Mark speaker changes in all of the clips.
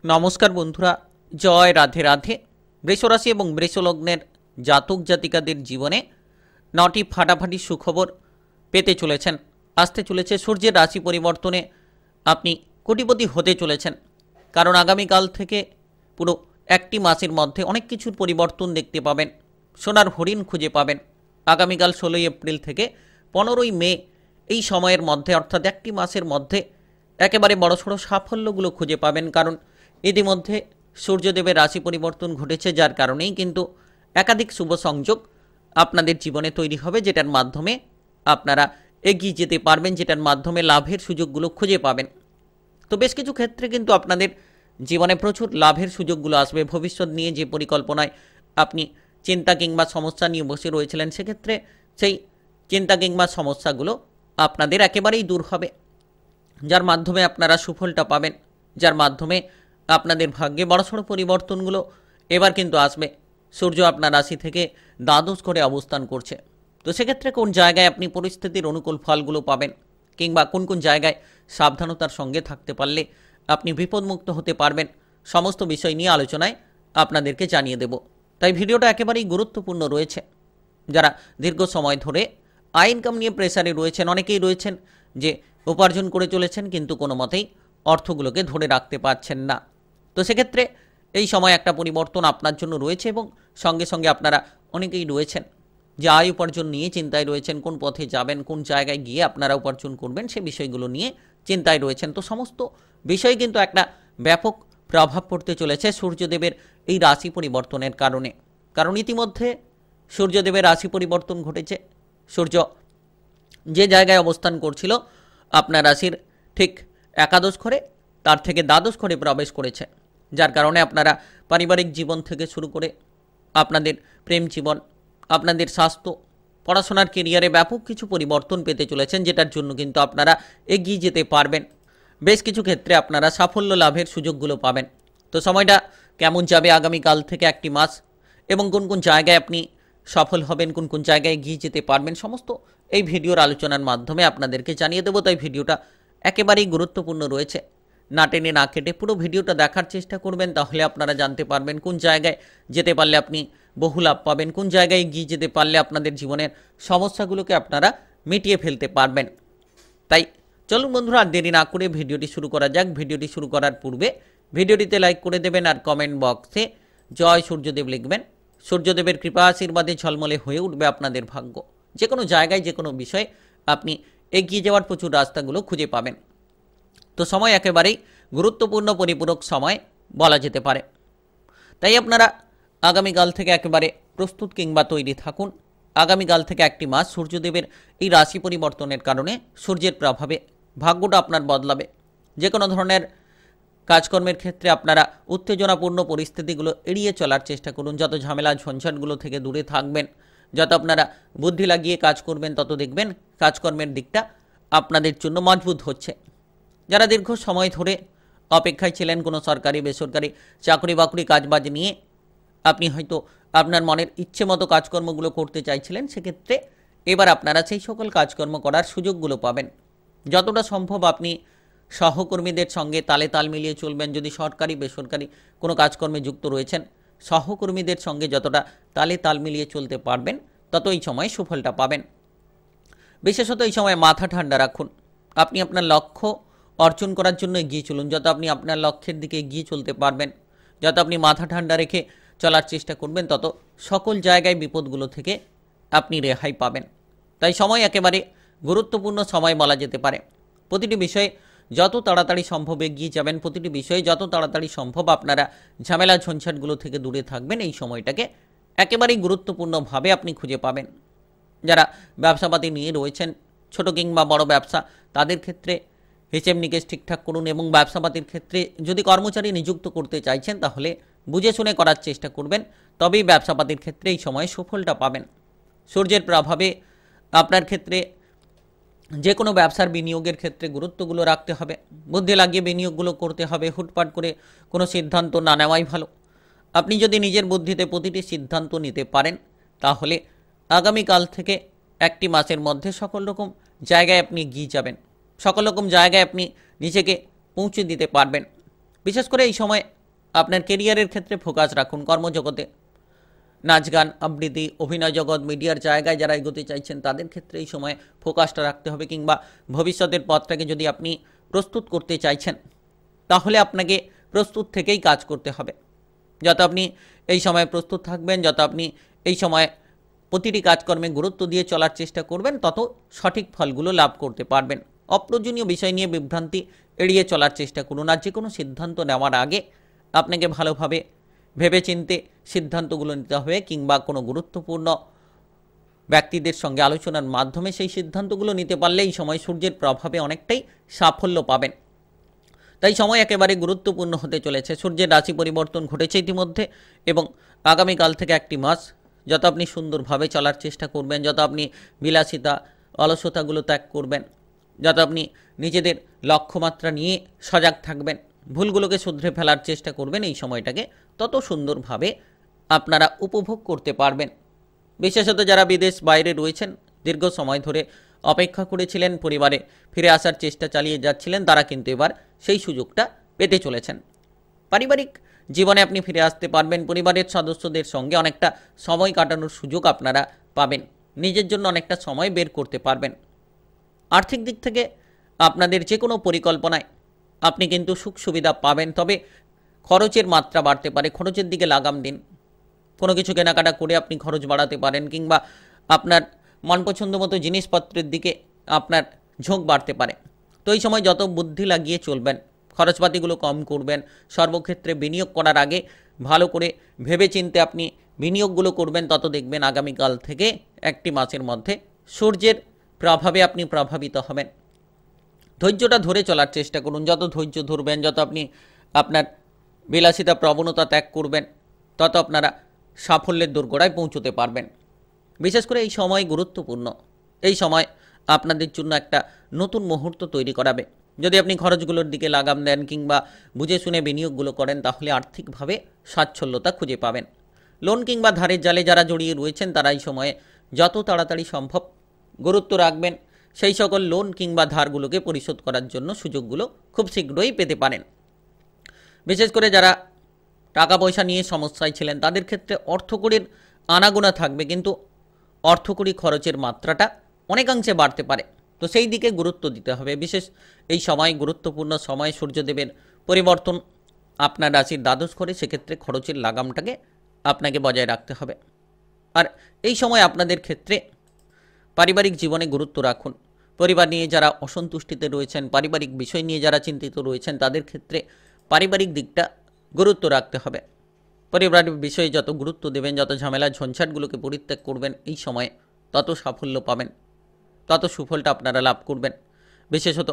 Speaker 1: নমস্কার বন্ধুরা, জয় রাধে রাধে। বৃষরাশি এবং বৃষলগ্নের জাতক জাতিকাদের জীবনে 9টি ফাটাফাটি সুখবর পেতে চলেছেন। আসতে চলেছে সূর্যের রাশি পরিবর্তনে আপনি কোটিপতি হতে চলেছেন, কারণ আগামীকাল থেকে পুরো একটি মাসের মধ্যে অনেক কিছুর পরিবর্তন দেখতে পাবেন। সোনার হরিণ খুঁজে পাবেন। আগামীকাল 16 এপ্রিল থেকে 15ই মে এই সময়ের মধ্যে, অর্থাৎ একটি মাসের মধ্যে একেবারে বড়সড় সাফল্যগুলো খুঁজে পাবেন, কারণ ইতিমধ্যে সূর্যদেবের রাশি পরিবর্তন ঘটেছে, যার কারণেই কিন্তু একাধিক শুভ সংযোগ আপনাদের জীবনে তৈরি হবে, যেটার মাধ্যমে আপনারা এগিয়ে যেতে পারবেন, যেটার মাধ্যমে লাভের সুযোগগুলো খুঁজে পাবেন। তো বেশ কিছু ক্ষেত্রে কিন্তু আপনাদের জীবনে প্রচুর লাভের সুযোগগুলো আসবে। ভবিষ্যৎ নিয়ে যে পরিকল্পনায় আপনি চিন্তা কিংবা সমস্যা নিয়ে বসে রয়েছিলেন, সেক্ষেত্রে সেই চিন্তা কিংবা সমস্যাগুলো আপনাদের একেবারেই দূর হবে, যার মাধ্যমে আপনারা সুফলটা পাবেন, যার মাধ্যমে আপনাদের ভাগ্যে বড়সড় পরিবর্তনগুলো এবার কিন্তু আসবে। সূর্য আপনার রাশি থেকে দ্বাদশ ঘরে অবস্থান করছে। তো সেক্ষেত্রে কোন জায়গায় আপনি পরিস্থিতির অনুকূল ফলগুলো পাবেন, কিংবা কোন কোন জায়গায় সাবধানতার সঙ্গে থাকতে পারলে আপনি বিপদমুক্ত হতে পারবেন, সমস্ত বিষয় নিয়ে আলোচনায় আপনাদেরকে জানিয়ে দেব। তাই ভিডিওটা একেবারেই গুরুত্বপূর্ণ রয়েছে। যারা দীর্ঘ সময় ধরে আয় ইনকাম নিয়ে প্রেসারে রয়েছেন, অনেকেই রয়েছেন যে উপার্জন করে চলেছেন কিন্তু কোনো মতেই অর্থগুলোকে ধরে রাখতে পারছেন না। তো সেক্ষেত্রে এই সময় একটা পরিবর্তন আপনার জন্য রয়েছে, এবং সঙ্গে সঙ্গে আপনারা অনেকেই রয়েছেন যে আয় উপার্জন নিয়ে চিন্তায় রয়েছেন, কোন পথে যাবেন, কোন জায়গায় গিয়ে আপনারা উপার্জন করবেন, সে বিষয়গুলো নিয়ে চিন্তায় রয়েছেন। তো সমস্ত বিষয়ে কিন্তু একটা ব্যাপক প্রভাব পড়তে চলেছে সূর্যদেবের এই রাশি পরিবর্তনের কারণে। কারণ ইতিমধ্যে সূর্যদেবের রাশি পরিবর্তন ঘটেছে। সূর্য যে জায়গায় অবস্থান করছিল আপনার রাশির ঠিক একাদশ ঘরে, তার থেকে দ্বাদশ ঘরে প্রবেশ করেছে, যার কারণে আপনারা পারিবারিক জীবন থেকে শুরু করে আপনাদের প্রেম জীবন, আপনাদের স্বাস্থ্য, পড়াশোনার কেরিয়ারে ব্যাপক কিছু পরিবর্তন পেতে চলেছেন, যেটার জন্য কিন্তু আপনারা এগিয়ে যেতে পারবেন। বেশ কিছু ক্ষেত্রে আপনারা সাফল্য লাভের সুযোগগুলো পাবেন। তো সময়টা কেমন যাবে আগামীকাল থেকে একটি মাস, এবং কোন কোন জায়গায় আপনি সফল হবেন, কোন কোন জায়গায় এগিয়ে যেতে পারবেন, সমস্ত এই ভিডিওর আলোচনার মাধ্যমে আপনাদেরকে জানিয়ে দেবো। তাই ভিডিওটা একেবারেই গুরুত্বপূর্ণ রয়েছে। না টেনে না কেটে পুরো ভিডিওটা দেখার চেষ্টা করবেন, তাহলে আপনারা জানতে পারবেন কোন জায়গায় যেতে পারলে আপনি বহু লাভ পাবেন, কোন জায়গায় এগিয়ে যেতে পারলে আপনাদের জীবনের সমস্যাগুলোকে আপনারা মিটিয়ে ফেলতে পারবেন। তাই চলুন বন্ধুরা, আর দেরি না করে ভিডিওটি শুরু করা যাক। ভিডিওটি শুরু করার পূর্বে ভিডিওটিতে লাইক করে দেবেন, আর কমেন্ট বক্সে জয় সূর্যদেব লিখবেন। সূর্যদেবের কৃপা আশীর্বাদে ঝলমলে হয়ে উঠবে আপনাদের ভাগ্য। যে কোনো জায়গায় যে কোনো বিষয়ে আপনি এগিয়ে যাওয়ার প্রচুর রাস্তাগুলো খুঁজে পাবেন। তো সময় একেবারেই গুরুত্বপূর্ণ পরিপূরক সময় বলা যেতে পারে। তাই আপনারা আগামীকাল থেকে একেবারে প্রস্তুত কিংবা তৈরি থাকুন। আগামীকাল থেকে একটি মাস সূর্যদেবের এই রাশি পরিবর্তনের কারণে সূর্যের প্রভাবে ভাগ্যটা আপনার বদলাবে। যে কোনো ধরনের কাজকর্মের ক্ষেত্রে আপনারা উত্তেজনাপূর্ণ পরিস্থিতিগুলো এড়িয়ে চলার চেষ্টা করুন। যত ঝামেলা ঝঞ্ঝাটগুলো থেকে দূরে থাকবেন, যত আপনারা বুদ্ধি লাগিয়ে কাজ করবেন, তত দেখবেন কাজকর্মের দিকটা আপনাদের জন্য মজবুত হচ্ছে। যারা দীর্ঘ সময় ধরে অপেক্ষায় ছিলেন কোনো সরকারি বেসরকারি চাকরি বাকরি কাজবাজ নিয়ে, আপনি হয়তো আপনার মনের ইচ্ছে মতো কাজকর্মগুলো করতে চাইছিলেন, সেক্ষেত্রে এবার আপনারা সেই সকল কাজকর্ম করার সুযোগগুলো পাবেন। যতটা সম্ভব আপনি সহকর্মীদের সঙ্গে তালে তাল মিলিয়ে চলবেন। যদি সরকারি বেসরকারি কোনো কাজকর্মে যুক্ত রয়েছেন, সহকর্মীদের সঙ্গে যতটা তালে তাল মিলিয়ে চলতে পারবেন, তত এই সময় সুফলটা পাবেন। বিশেষত এই সময় মাথা ঠান্ডা রাখুন। আপনি আপনার লক্ষ্য অর্জন করার জন্য এগিয়ে চলুন। যত আপনি আপনার লক্ষ্যের দিকে এগিয়ে চলতে পারবেন, যত আপনি মাথা ঠান্ডা রেখে চলার চেষ্টা করবেন, তত সকল জায়গায় বিপদগুলো থেকে আপনি রেহাই পাবেন। তাই সময় একেবারে গুরুত্বপূর্ণ সময় বলা যেতে পারে। প্রতিটি বিষয়ে যত তাড়াতাড়ি সম্ভব এগিয়ে যাবেন, প্রতিটি বিষয়ে যত তাড়াতাড়ি সম্ভব আপনারা ঝামেলা ঝঞ্ঝাটগুলো থেকে দূরে থাকবেন, এই সময়টাকে একেবারেই গুরুত্বপূর্ণভাবে আপনি খুঁজে পাবেন। যারা ব্যবসাপাতি নিয়ে রয়েছেন, ছোট কিংবা বড় ব্যবসা, তাদের ক্ষেত্রে হিসেব নিকেশ ঠিকঠাক করুন, এবং ব্যবসাপাতির ক্ষেত্রে যদি কর্মচারী নিযুক্ত করতে চাইছেন, তাহলে বুঝে শুনে করার চেষ্টা করবেন, তবেই ব্যবসাপাতির ক্ষেত্রে এই সময় সুফলটা পাবেন। সূর্যের প্রভাবে আপনার ক্ষেত্রে যে কোনো ব্যবসার বিনিয়োগের ক্ষেত্রে গুরুত্বগুলো রাখতে হবে, বুদ্ধি লাগিয়ে বিনিয়োগগুলো করতে হবে। হুটপাট করে কোনো সিদ্ধান্ত না নেওয়াই ভালো। আপনি যদি নিজের বুদ্ধিতে প্রতিটি সিদ্ধান্ত নিতে পারেন, তাহলে আগামীকাল থেকে একটি মাসের মধ্যে সকল রকম জায়গায় আপনি এগিয়ে যাবেন, সকল রকম জায়গায় আপনি নিজেকে পৌঁছে দিতে পারবেন। বিশেষ করে এই সময় আপনার কেরিয়ারের ক্ষেত্রে ফোকাস রাখুন। কর্মজগতে নাচ গান আবৃত্তি অভিনয় জগৎ মিডিয়ার জায়গায় যারা এগোতে চাইছেন তাদের ক্ষেত্রে এই সময় ফোকাসটা রাখতে হবে, কিংবা ভবিষ্যতের পথটাকে যদি আপনি প্রস্তুত করতে চাইছেন তাহলে আপনাকে প্রস্তুত থেকেই কাজ করতে হবে। যত আপনি এই সময় প্রস্তুত থাকবেন, যত আপনি এই সময় প্রতিটি কাজকর্মে গুরুত্ব দিয়ে চলার চেষ্টা করবেন, তত সঠিক ফলগুলো লাভ করতে পারবেন। অপ্রয়োজনীয় বিষয় নিয়ে বিভ্রান্তি এড়িয়ে চলার চেষ্টা করুন। আর যে কোনো সিদ্ধান্ত নেওয়ার আগে আপনাকে ভালোভাবে ভেবেচিন্তে সিদ্ধান্তগুলো নিতে হবে, কিংবা কোনো গুরুত্বপূর্ণ ব্যক্তিদের সঙ্গে আলোচনার মাধ্যমে সেই সিদ্ধান্তগুলো নিতে পারলে এই সময় সূর্যের প্রভাবে অনেকটাই সাফল্য পাবেন। তাই সময় একেবারে গুরুত্বপূর্ণ হতে চলেছে। সূর্যের রাশি পরিবর্তন ঘটেছে ইতিমধ্যে, এবং আগামীকাল থেকে একটি মাস যত আপনি সুন্দরভাবে চলার চেষ্টা করবেন, যত আপনি বিলাসিতা অলসতাগুলো ত্যাগ করবেন, যত আপনি নিজেদের লক্ষ্যমাত্রা নিয়ে সজাগ থাকবেন, ভুলগুলোকে শুধরে ফেলার চেষ্টা করবেন, এই সময়টাকে তত সুন্দরভাবে আপনারা উপভোগ করতে পারবেন। বিশেষত যারা বিদেশ বাইরে রয়েছেন, দীর্ঘ সময় ধরে অপেক্ষা করেছিলেন, পরিবারে ফিরে আসার চেষ্টা চালিয়ে যাচ্ছিলেন, তারা কিন্তু এবার সেই সুযোগটা পেতে চলেছেন। পারিবারিক জীবনে আপনি ফিরে আসতে পারবেন, পরিবারের সদস্যদের সঙ্গে অনেকটা সময় কাটানোর সুযোগ আপনারা পাবেন, নিজের জন্য অনেকটা সময় বের করতে পারবেন। আর্থিক দিক থেকে আপনাদের যে কোনো পরিকল্পনায় আপনি কিন্তু সুখ সুবিধা পাবেন, তবে খরচের মাত্রা বাড়তে পারে। খরচের দিকে লাগাম দিন। কোনো কিছু কেনাকাটা করে আপনি খরচ বাড়াতে পারেন, কিংবা আপনার মনপছন্দ মতো জিনিসপত্রের দিকে আপনার ঝোঁক বাড়তে পারে। তো এই সময় যত বুদ্ধি লাগিয়ে চলবেন, খরচপাতিগুলো কম করবেন, সর্বক্ষেত্রে বিনিয়োগ করার আগে ভালো করে ভেবেচিন্তে আপনি বিনিয়োগগুলো করবেন, তত দেখবেন আগামীকাল থেকে একটি মাসের মধ্যে সূর্যের প্রভাবে আপনি প্রভাবিত হবেন। ধৈর্যটা ধরে চলার চেষ্টা করুন। যত ধৈর্য ধরবেন, যত আপনি আপনার বিলাসিতা প্রবণতা ত্যাগ করবেন, তত আপনারা সাফল্যের দোরগোড়ায় পৌঁছতে পারবেন। বিশেষ করে এই সময় গুরুত্বপূর্ণ। এই সময় আপনাদের জন্য একটা নতুন মুহূর্ত তৈরি করাবে। যদি আপনি খরচগুলোর দিকে লাগাম দেন, কিংবা বুঝে শুনে বিনিয়োগগুলো করেন, তাহলে আর্থিকভাবে স্বাচ্ছল্যতা খুঁজে পাবেন। লোন কিংবা ধারের জালে যারা জড়িয়ে রয়েছেন, তারা এই সময়ে যত তাড়াতাড়ি সম্ভব গুরুত্ব রাখবেন, সেই সকল লোন কিংবা ধারগুলোকে পরিশোধ করার জন্য সুযোগগুলো খুব শীঘ্রই পেতে পারেন। বিশেষ করে যারা টাকা পয়সা নিয়ে সমস্যায় ছিলেন, তাদের ক্ষেত্রে অর্থকড়ির আনাগোনা থাকবে, কিন্তু অর্থকড়ি খরচের মাত্রাটা অনেকাংশে বাড়তে পারে। তো সেই দিকে গুরুত্ব দিতে হবে। বিশেষ এই সময় গুরুত্বপূর্ণ সময়, সূর্যদেবের পরিবর্তন আপনার রাশির দ্বাদশ করে, সেক্ষেত্রে খরচের লাগামটাকে আপনাকে বজায় রাখতে হবে। আর এই সময় আপনাদের ক্ষেত্রে পারিবারিক জীবনে গুরুত্ব রাখুন। পরিবার নিয়ে যারা অসন্তুষ্টিতে রয়েছেন, পারিবারিক বিষয় নিয়ে যারা চিন্তিত রয়েছেন, তাদের ক্ষেত্রে পারিবারিক দিকটা গুরুত্ব রাখতে হবে। পারিবারিক বিষয়ে যত গুরুত্ব দেবেন, যত ঝামেলা ঝঞ্ঝাটগুলোকে পরিত্যাগ করবেন, এই সময়ে তত সাফল্য পাবেন, তত সুফলটা আপনারা লাভ করবেন। বিশেষত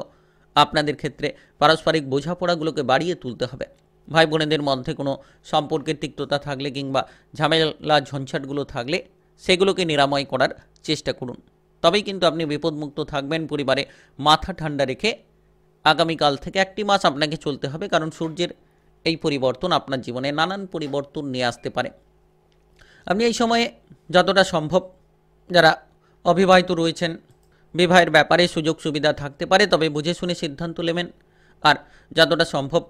Speaker 1: আপনাদের ক্ষেত্রে পারস্পরিক বোঝাপড়াগুলোকে বাড়িয়ে তুলতে হবে। ভাই বোনেদের মধ্যে কোনো সম্পর্কের তিক্ততা থাকলে, কিংবা ঝামেলা ঝঞ্ঝাটগুলো থাকলে, সেগুলোকে নিরাময় করার চেষ্টা করুন। তবেই কিন্তু আপনি বিপদমুক্ত থাকবেন। পরিবারে মাথা ঠান্ডা রেখে আগামীকাল থেকে একটি মাস আপনাকে চলতে হবে, কারণ সূর্যের এই পরিবর্তন আপনার জীবনে নানান পরিবর্তন নিয়ে আসতে পারে। আপনি এই সময়ে যতটা সম্ভব যারা অবিবাহিত রয়েছেন, বিবাহের ব্যাপারে সুযোগ সুবিধা থাকতে পারে, তবে বুঝে শুনে সিদ্ধান্ত নেবেন। আর যতটা সম্ভব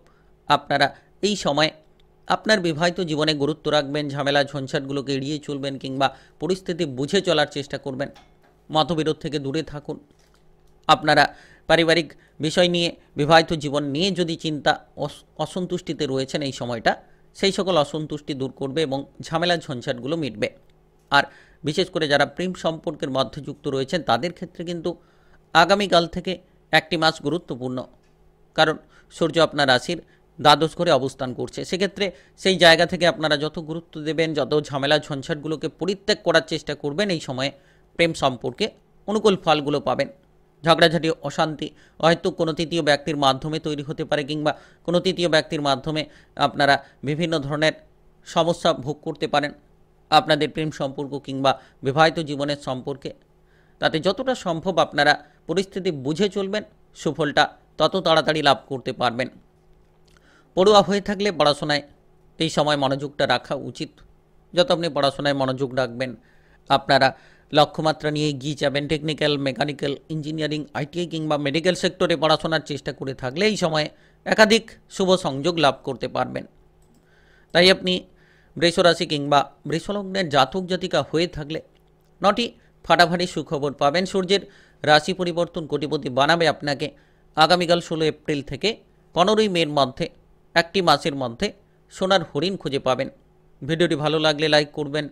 Speaker 1: আপনারা এই সময় আপনার বিবাহিত জীবনে গুরুত্ব রাখবেন, ঝামেলা ঝঞ্ঝাটগুলোকে এড়িয়ে চলবেন, কিংবা পরিস্থিতি বুঝে চলার চেষ্টা করবেন। মতবিরোধ থেকে দূরে থাকুন। আপনারা পারিবারিক বিষয় নিয়ে, বিবাহিত জীবন নিয়ে যদি চিন্তা অসন্তুষ্টিতে রয়েছেন, এই সময়টা সেই সকল অসন্তুষ্টি দূর করবে এবং ঝামেলা ঝঞ্ঝাটগুলো মিটবে। আর বিশেষ করে যারা প্রেম সম্পর্কের মধ্যে যুক্ত রয়েছেন, তাদের ক্ষেত্রে কিন্তু আগামীকাল থেকে একটি মাস গুরুত্বপূর্ণ, কারণ সূর্য আপনার রাশির দ্বাদশ ঘরে অবস্থান করছে। সেক্ষেত্রে সেই জায়গা থেকে আপনারা যত গুরুত্ব দেবেন, যত ঝামেলা ঝঞ্ঝাটগুলোকে পরিত্যাগ করার চেষ্টা করবেন, এই সময়ে প্রেম সম্পর্কে অনুকূল ফলগুলো পাবেন। ঝগড়াঝাটি অশান্তি হয়তো কোনো তৃতীয় ব্যক্তির মাধ্যমে তৈরি হতে পারে, কিংবা কোনো তৃতীয় ব্যক্তির মাধ্যমে আপনারা বিভিন্ন ধরনের সমস্যা ভোগ করতে পারেন আপনাদের প্রেম সম্পর্ক কিংবা বিবাহিত জীবনের সম্পর্কে। তাতে যতটা সম্ভব আপনারা পরিস্থিতি বুঝে চলবেন, সুফলটা তত তাড়াতাড়ি লাভ করতে পারবেন। পড়ুয়া হয়ে থাকলে পড়াশোনায় এই সময় মনোযোগটা রাখা উচিত। যত আপনি পড়াশোনায় মনোযোগ রাখবেন, আপনারা লক্ষ্যমাত্রা নিয়ে এগিয়ে যাবেন। টেকনিক্যাল, মেকানিক্যাল, ইঞ্জিনিয়ারিং, আইটিআই কিংবা মেডিকেল সেক্টরে পড়াশোনার চেষ্টা করে থাকলে এই সময়ে একাধিক শুভ সংযোগ লাভ করতে পারবেন। তাই আপনি বৃষরাশি কিংবা বৃষলগ্নের জাতক জাতিকা হয়ে থাকলে 9টি ফাটাফাটি সুখবর পাবেন। সূর্যের রাশি পরিবর্তন কোটিপতি বানাবে আপনাকে। আগামীকাল 16 এপ্রিল থেকে 15ই মের মধ্যে একটি মাসের মধ্যে সোনার হরিণ খুঁজে পাবেন। ভিডিওটি ভালো লাগলে লাইক করবেন,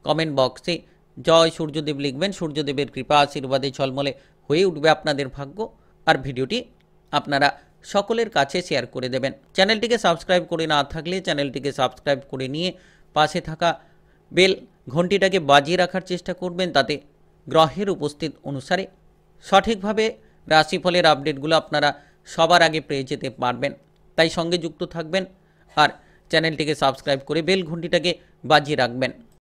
Speaker 1: কমেন্ট বক্সে জয় সূর্যদেব লিখবেন। সূর্যদেবের কৃপা আশীর্বাদে ঝলমলে হয়ে উঠবে আপনাদের ভাগ্য। আর ভিডিওটি আপনারা সকলের কাছে শেয়ার করে দেবেন। চ্যানেলটিকে সাবস্ক্রাইব করে না থাকলে চ্যানেলটিকে সাবস্ক্রাইব করে নিয়ে পাশে থাকা বেল ঘন্টিটাকে বাজিয়ে রাখার চেষ্টা করবেন। তাতে গ্রহের উপস্থিত অনুসারে সঠিকভাবে রাশিফলের আপডেটগুলো আপনারা সবার আগে পেয়ে যেতে পারবেন। তাই সঙ্গে যুক্ত থাকবেন আর চ্যানেলটিকে সাবস্ক্রাইব করে বেল ঘন্টিটাকে বাজিয়ে রাখবেন।